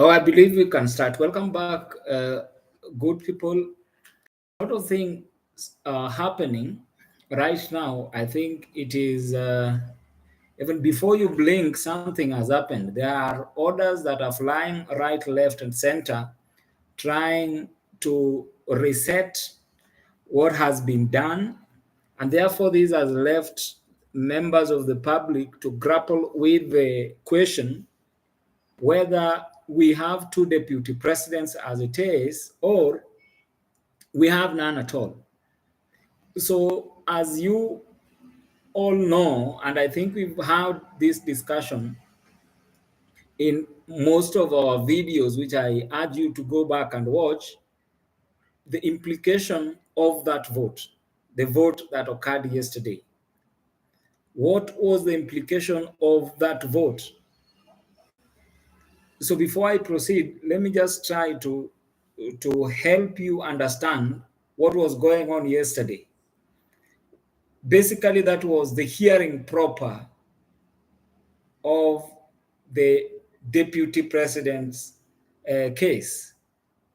Oh, I believe we can start. Welcome back, good people. A lot of things happening right now. I think it is even before you blink, something has happened. There are orders that are flying right, left, and center, trying to reset what has been done, and therefore this has left members of the public to grapple with the question whether we have two deputy presidents as it is, or we have none at all. So, as you all know, and I think we've had this discussion in most of our videos, which I urge you to go back and watch, the implication of that vote, the vote that occurred yesterday. What was the implication of that vote? So before I proceed, let me just try to help you understand what was going on yesterday. Basically, that was the hearing proper of the deputy president's case,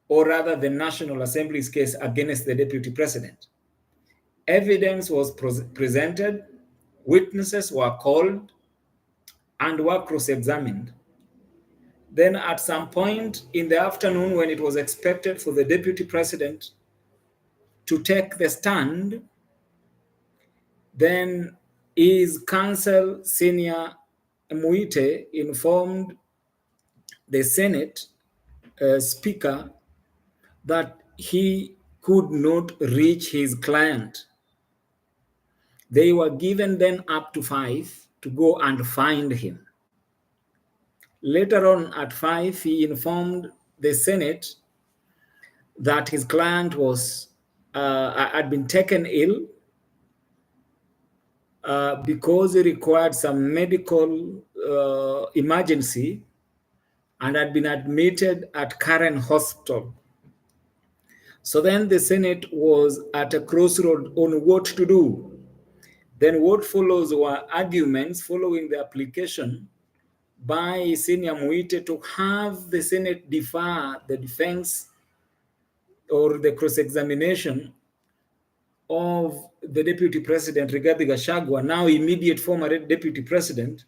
or rather the National Assembly's case against the deputy president. Evidence was presented, witnesses were called, and were cross-examined. Then at some point in the afternoon, when it was expected for the deputy president to take the stand, then his counsel, Senior Muite, informed the Senate Speaker that he could not reach his client. They were given then up to 5 to go and find him. Later on at 5, he informed the Senate that his client was had been taken ill because he required some medical emergency and had been admitted at Karen Hospital. So then the Senate was at a crossroad on what to do. Then what follows were arguments following the application by Senior Muite to have the Senate defer the defense or the cross-examination of the Deputy President, Rigathi Gachagua, now immediate former Deputy President,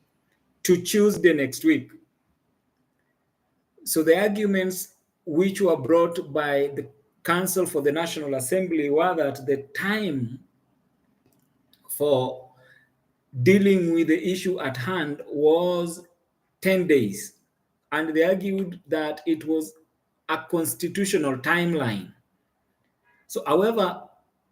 to Tuesday next week. So the arguments which were brought by the Council for the National Assembly were that the time for dealing with the issue at hand was 10 days. And they argued that it was a constitutional timeline. So, however,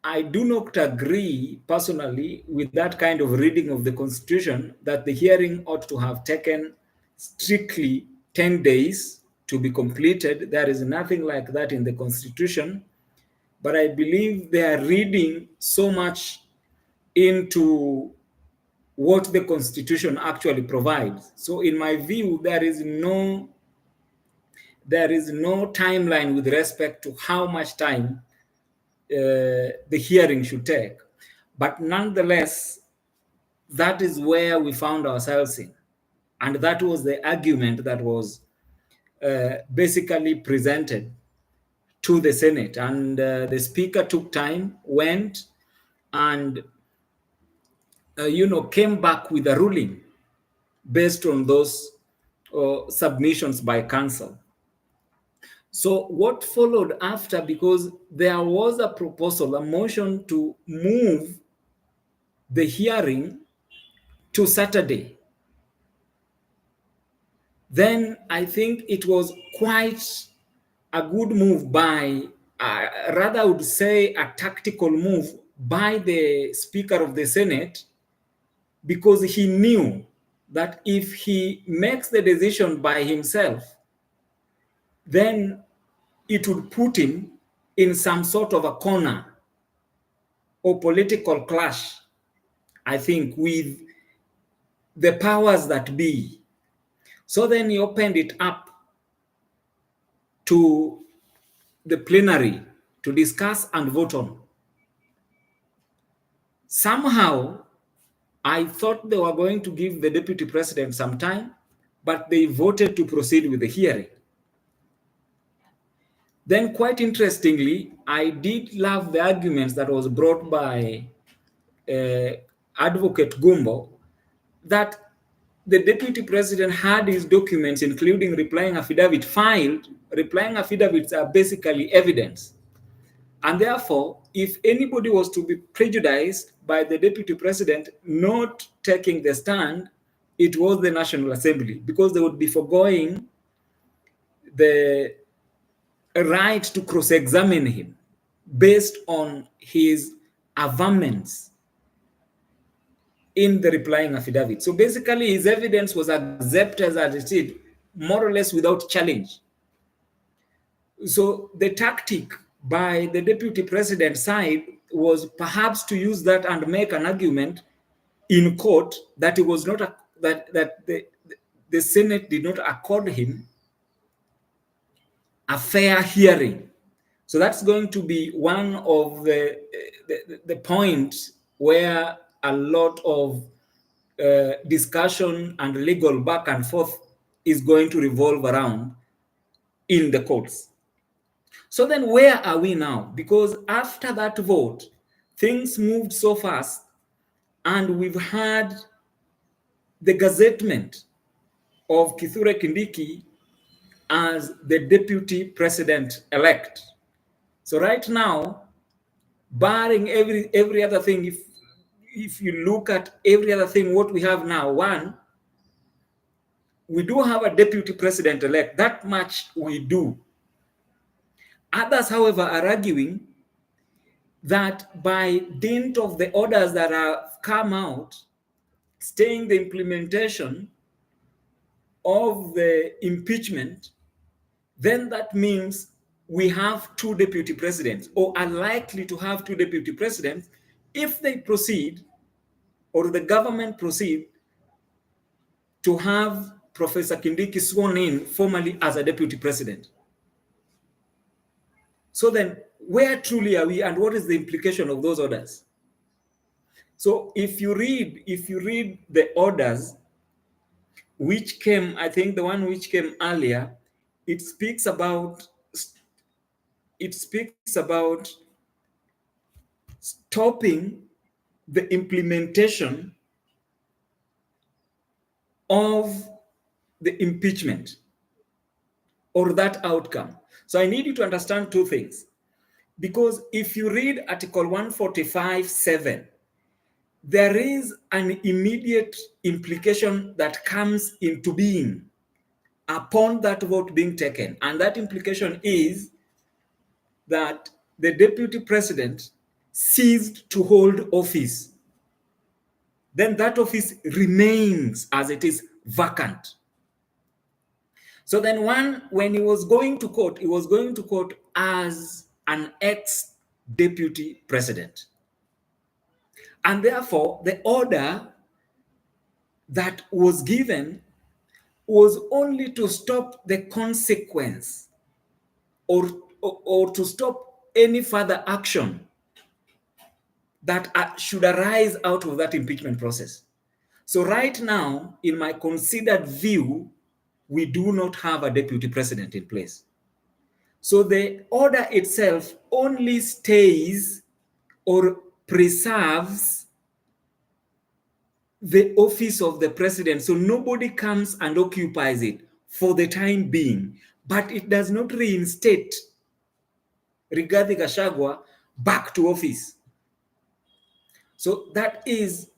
I do not agree personally with that kind of reading of the Constitution, that the hearing ought to have taken strictly 10 days to be completed. There is nothing like that in the Constitution. But I believe they are reading so much into what the Constitution actually provides. So in my view, there is no timeline with respect to how much time the hearing should take. But nonetheless, that is where we found ourselves in. And that was the argument that was basically presented to the Senate. And the Speaker took time, went, and came back with a ruling based on those submissions by counsel. So what followed after, because there was a proposal, a motion to move the hearing to Saturday, then I think it was quite a good move by, rather I would say a tactical move by the Speaker of the Senate, because he knew that if he makes the decision by himself, then it would put him in some sort of a corner or political clash, I think, with the powers that be. So then he opened it up to the plenary to discuss and vote on. Somehow, I thought they were going to give the deputy president some time, but they voted to proceed with the hearing. Then, quite interestingly, I did love the arguments that was brought by uh, Advocate Gumbo, that the deputy president had his documents, including replying affidavit, filed. Replying affidavits are basically evidence. And therefore, if anybody was to be prejudiced by the deputy president not taking the stand, it was the National Assembly, because they would be foregoing the right to cross-examine him based on his averments in the replying affidavit. So basically, his evidence was accepted as it is, more or less without challenge. So the tactic by the deputy president side was perhaps to use that and make an argument in court that it was not that the Senate did not accord him a fair hearing. So that's going to be one of the points where a lot of discussion and legal back and forth is going to revolve around in the courts. So then where are we now? Because after that vote, things moved so fast, and we've had the gazettement of Kithure Kindiki as the deputy president-elect. So right now, barring every other thing, if you look at every other thing, what we have now, one, we do have a deputy president-elect. That much we do. Others, however, are arguing that by dint of the orders that have come out, staying the implementation of the impeachment, then that means we have two deputy presidents, or are likely to have two deputy presidents, if they proceed, or the government proceed, to have Professor Kindiki sworn in formally as a deputy president. So then, where truly are we, and what is the implication of those orders? So if you read the orders which came, I think the one which came earlier, it speaks about stopping the implementation of the impeachment or that outcome. So I need you to understand two things. Because if you read Article 145(7), there is an immediate implication that comes into being upon that vote being taken. And that implication is that the deputy president ceased to hold office. Then that office remains as it is, vacant. So then when he was going to court, he was going to court as an ex-deputy president. And therefore, the order that was given was only to stop the consequence, or to stop any further action that should arise out of that impeachment process. So right now, in my considered view, we do not have a deputy president in place. So the order itself only stays or preserves the office of the president. So nobody comes and occupies it for the time being, but it does not reinstate Rigathi Gachagua back to office. So that is,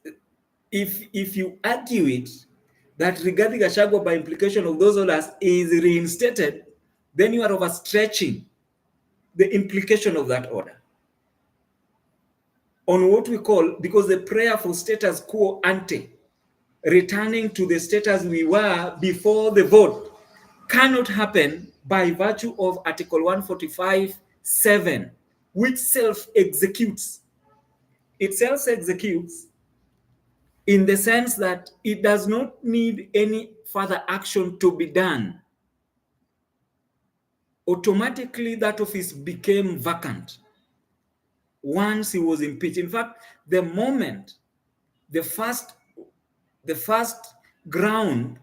if you argue it, that Rigathi Gachagua, by implication of those orders, is reinstated, then you are overstretching the implication of that order on what we call, because the prayer for status quo ante, returning to the status we were before the vote, cannot happen by virtue of Article 145(7), which self-executes. It self-executes in the sense that it does not need any further action to be done. Automatically, that office became vacant once he was impeached. In fact, the moment the first ground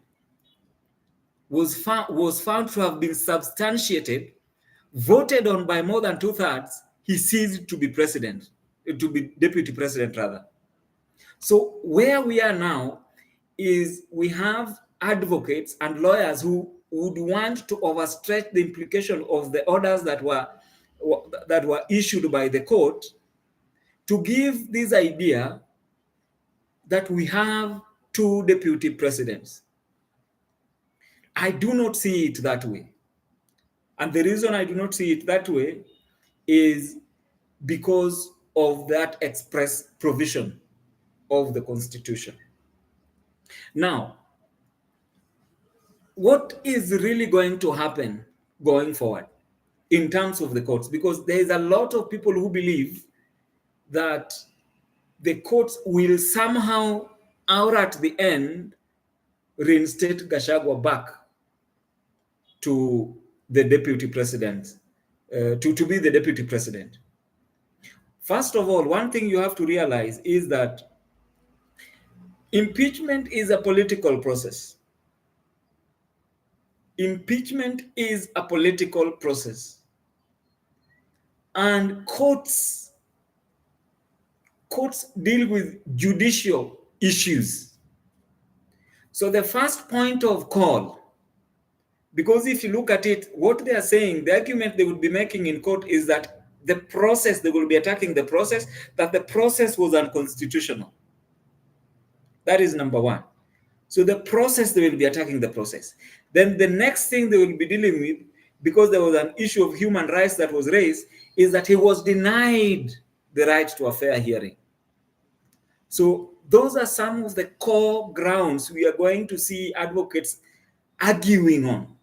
was found to have been substantiated voted on by more than 2/3, he ceased to be president, to be deputy president rather. So where we are now is we have advocates and lawyers who would want to overstretch the implication of the orders that were issued by the court to give this idea that we have two deputy presidents. I do not see it that way. And the reason I do not see it that way is because of that express provision of the Constitution. Now, what is really going to happen going forward in terms of the courts? Because there is a lot of people who believe that the courts will somehow, out at the end, reinstate Gachagua back to the deputy president, to be the deputy president. First of all, one thing you have to realize is that impeachment is a political process. Impeachment is a political process. And courts deal with judicial issues. So the first point of call, because if you look at it, what they are saying, the argument they would be making in court is that the process, they will be attacking the process, that the process was unconstitutional. That is number one. So the process, they will be attacking the process. Then the next thing they will be dealing with, because there was an issue of human rights that was raised, is that he was denied the right to a fair hearing. So those are some of the core grounds we are going to see advocates arguing on.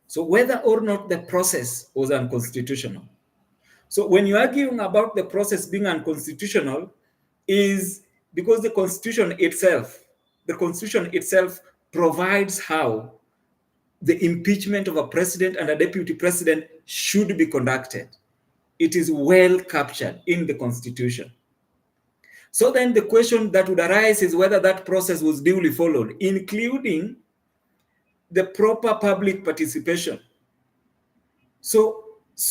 So whether or not the process was unconstitutional. So when you're arguing about the process being unconstitutional, is because the Constitution itself provides how the impeachment of a president and a deputy president should be conducted. It is well captured in the Constitution. So then the question that would arise is whether that process was duly followed, including the proper public participation. So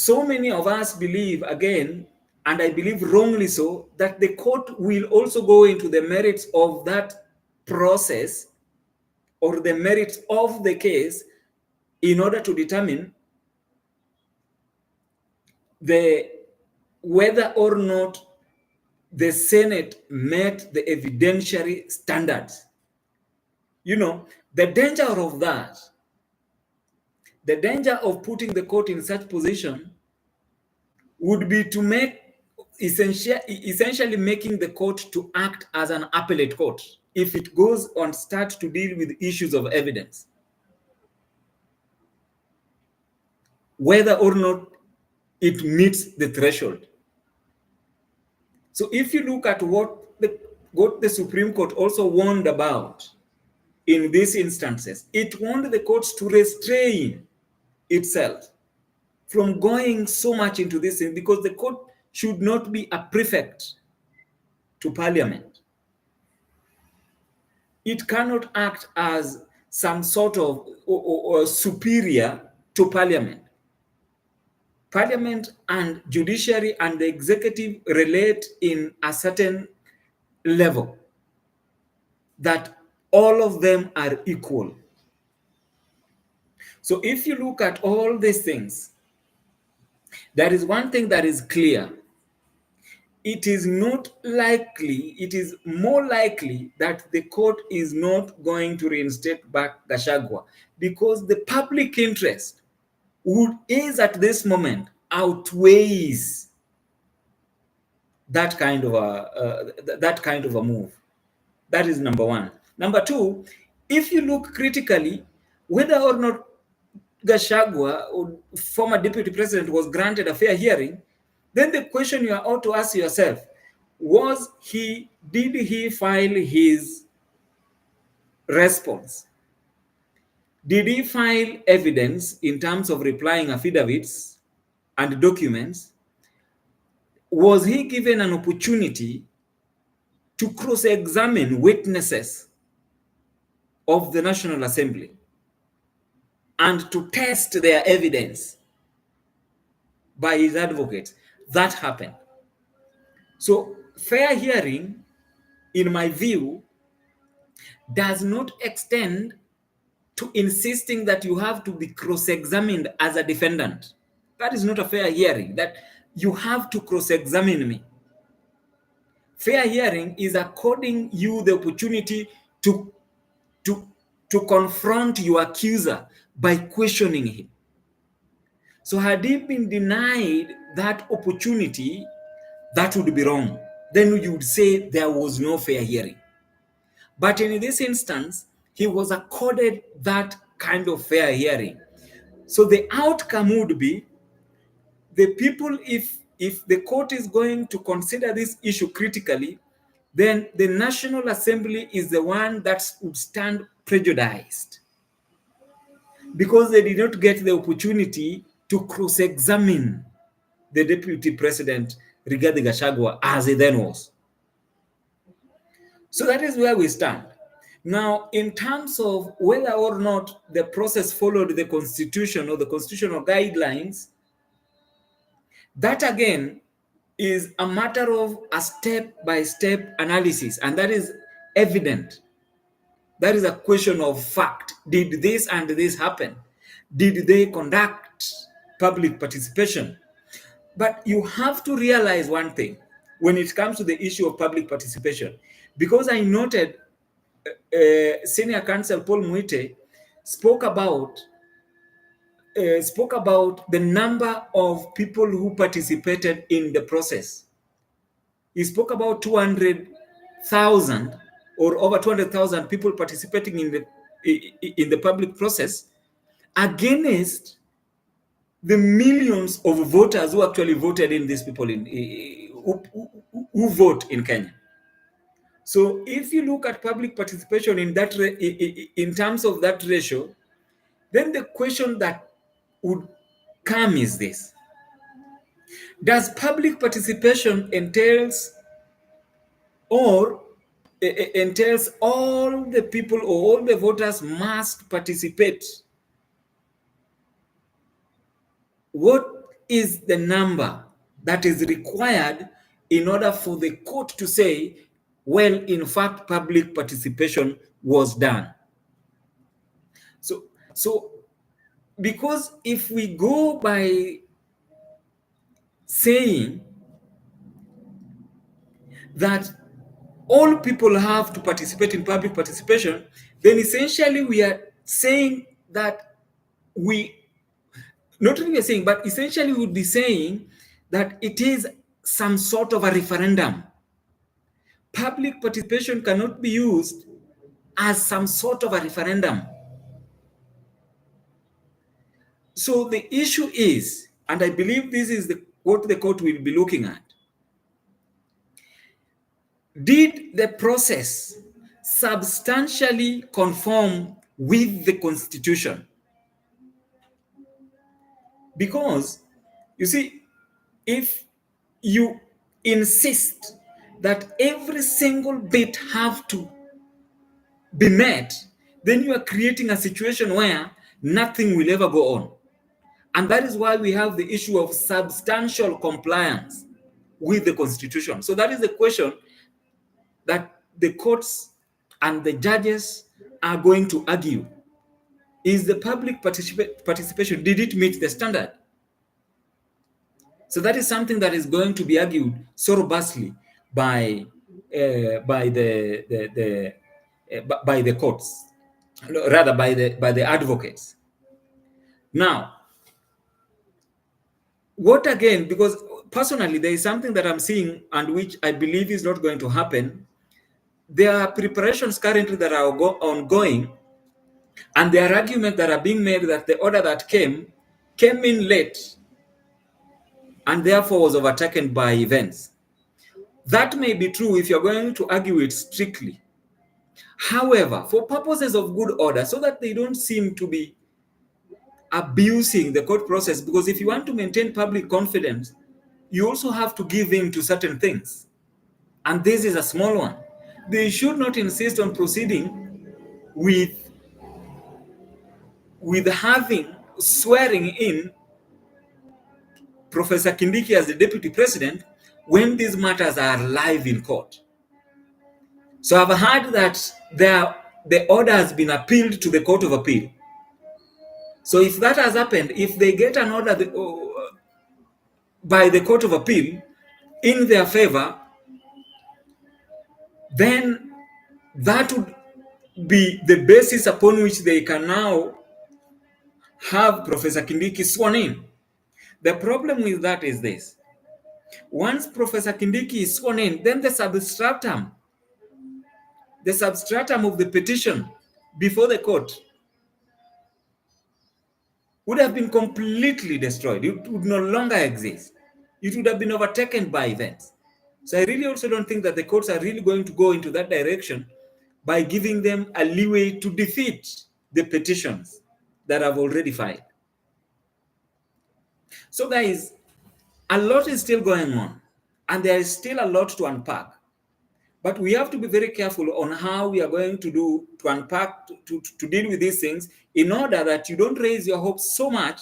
many of us believe, again, and I believe wrongly so, that the court will also go into the merits of that process or the merits of the case in order to determine whether or not the Senate met the evidentiary standards. You know, the danger of that, the danger of putting the court in such position would be to make essentially making the court to act as an appellate court if it goes on start to deal with issues of evidence, whether or not it meets the threshold. So if you look at what the Supreme Court also warned about in these instances, it warned the courts to restrain itself from going so much into this thing, because the court should not be a prefect to parliament. It cannot act as some sort of or superior to parliament. Parliament and judiciary and the executive relate in a certain level, that all of them are equal. So if you look at all these things, there is one thing that is clear. It is not likely, it is more likely that the court is not going to reinstate back Gachagua, because the public interest is at this moment outweighs that kind of a move. That is number one. Number two, if you look critically, whether or not Gachagua, or former deputy president, was granted a fair hearing, then the question you ought to ask yourself, did he file his response? Did he file evidence in terms of replying affidavits and documents? Was he given an opportunity to cross-examine witnesses of the National Assembly? and to test their evidence by his advocates. That happened. So, fair hearing, in my view, does not extend to insisting that you have to be cross-examined as a defendant. That is not a fair hearing, that you have to cross-examine me. Fair hearing is according you the opportunity to, to, to confront your accuser by questioning him. So had he been denied that opportunity, that would be wrong. Then you would say there was no fair hearing. But in this instance, he was accorded that kind of fair hearing. So the outcome would be the people, if the court is going to consider this issue critically, then the National Assembly is the one that would stand prejudiced because they did not get the opportunity to cross-examine the Deputy President Rigathi Gachagua as he then was. So that is where we stand. Now, in terms of whether or not the process followed the Constitution or the constitutional guidelines, that again is a matter of a step-by-step analysis, and that is evident. That is a question of fact. Did this and this happen? Did they conduct public participation? But you have to realize one thing when it comes to the issue of public participation, because I noted Senior Counsel Paul Muite spoke about the number of people who participated in the process. He spoke about 200,000 or over 200,000 people participating in the public process against the millions of voters who actually voted in, these people who vote in Kenya. So if you look at public participation in that in terms of that ratio, then the question that would come is this: does public participation entails all the people or all the voters must participate? What is the number that is required in order for the court to say, well, in fact, public participation was done? So because if we go by saying that all people have to participate in public participation, then essentially we are saying that not really saying, but essentially we would be saying that it is some sort of a referendum. Public participation cannot be used as some sort of a referendum. So the issue is, and I believe this is what the court will be looking at, did the process substantially conform with the Constitution? Because, you see, if you insist that every single bit have to be met, then you are creating a situation where nothing will ever go on. And that is why we have the issue of substantial compliance with the Constitution. So that is the question that the courts and the judges are going to argue. Is the public participation, did it meet the standard? So that is something that is going to be argued so robustly by the courts, rather by the advocates. Now, what again, because personally there is something that I'm seeing and which I believe is not going to happen. There are preparations currently that are ongoing, and there are arguments that are being made that the order that came in late and therefore was overtaken by events. That may be true if you're going to argue it strictly. However, for purposes of good order, so that they don't seem to be abusing the court process, because if you want to maintain public confidence, you also have to give in to certain things. And this is a small one. They should not insist on proceeding with with having swearing in Professor Kindiki as the deputy president when these matters are live in court. So I've heard that the order has been appealed to the Court of Appeal. So if that has happened, if they get an order by the Court of Appeal in their favor, then that would be the basis upon which they can now have Professor Kindiki sworn in. The problem with that is this. Once Professor Kindiki is sworn in, then the substratum of the petition before the court would have been completely destroyed. It would no longer exist. It would have been overtaken by events. So I really also don't think that the courts are really going to go into that direction by giving them a leeway to defeat the petitions that have already filed. So guys, a lot is still going on, and there is still a lot to unpack. But we have to be very careful on how we are going to unpack, to deal with these things, in order that you don't raise your hopes so much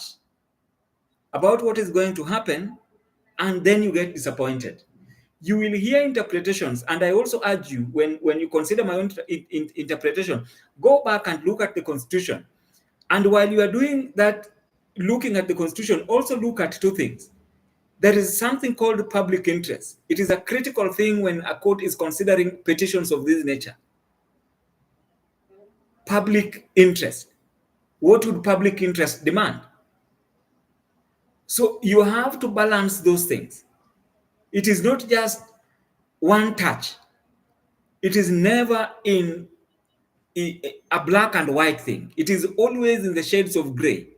about what is going to happen, and then you get disappointed. You will hear interpretations, and I also urge you, when you consider my own interpretation, go back and look at the Constitution. And while you are doing that, looking at the Constitution, also look at two things. There is something called public interest. It is a critical thing when a court is considering petitions of this nature. Public interest. What would public interest demand? So you have to balance those things. It is not just one touch. It is never in a black and white thing. It is always in the shades of gray.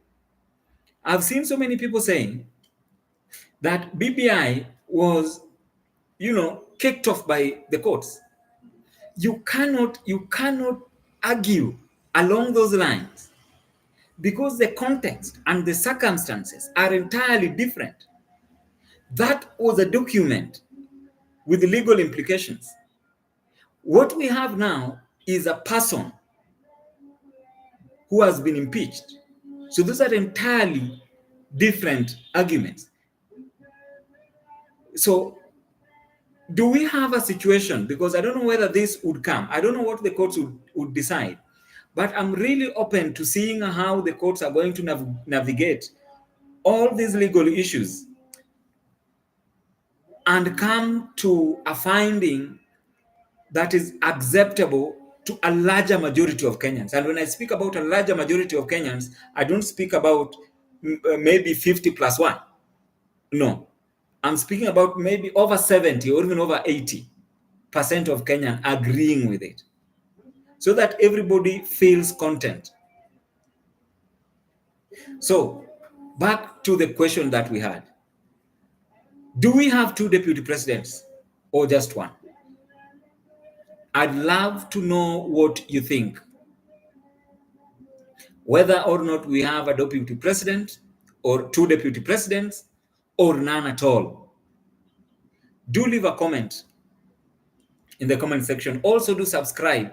I've seen so many people saying that BBI was, kicked off by the courts. You cannot argue along those lines, because the context and the circumstances are entirely different. That was a document with legal implications. What we have now is a person who has been impeached. So those are entirely different arguments. So do we have a situation, because I don't know whether this would come, I don't know what the courts would decide, but I'm really open to seeing how the courts are going to navigate all these legal issues and come to a finding that is acceptable to a larger majority of Kenyans. And when I speak about a larger majority of Kenyans, I don't speak about maybe 50 plus 1. No. I'm speaking about maybe over 70 or even over 80% of Kenyans agreeing with it, so that everybody feels content. So, back to the question that we had. Do we have 2 deputy presidents or just 1? I'd love to know what you think. Whether or not we have a deputy president or 2 deputy presidents or none at all. Do leave a comment in the comment section. Also do subscribe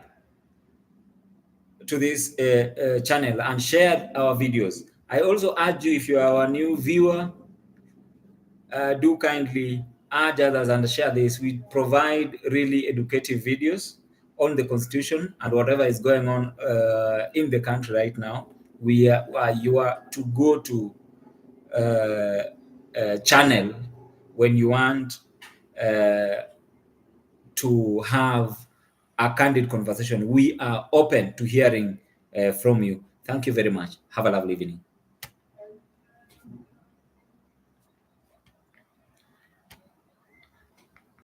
to this channel and share our videos. I also urge you, if you are a new viewer, do kindly urge others and share this. We provide really educative videos on the Constitution and whatever is going on in the country right now. You are to go to channel when you want to have a candid conversation. We are open to hearing from you. Thank you very much. Have a lovely evening.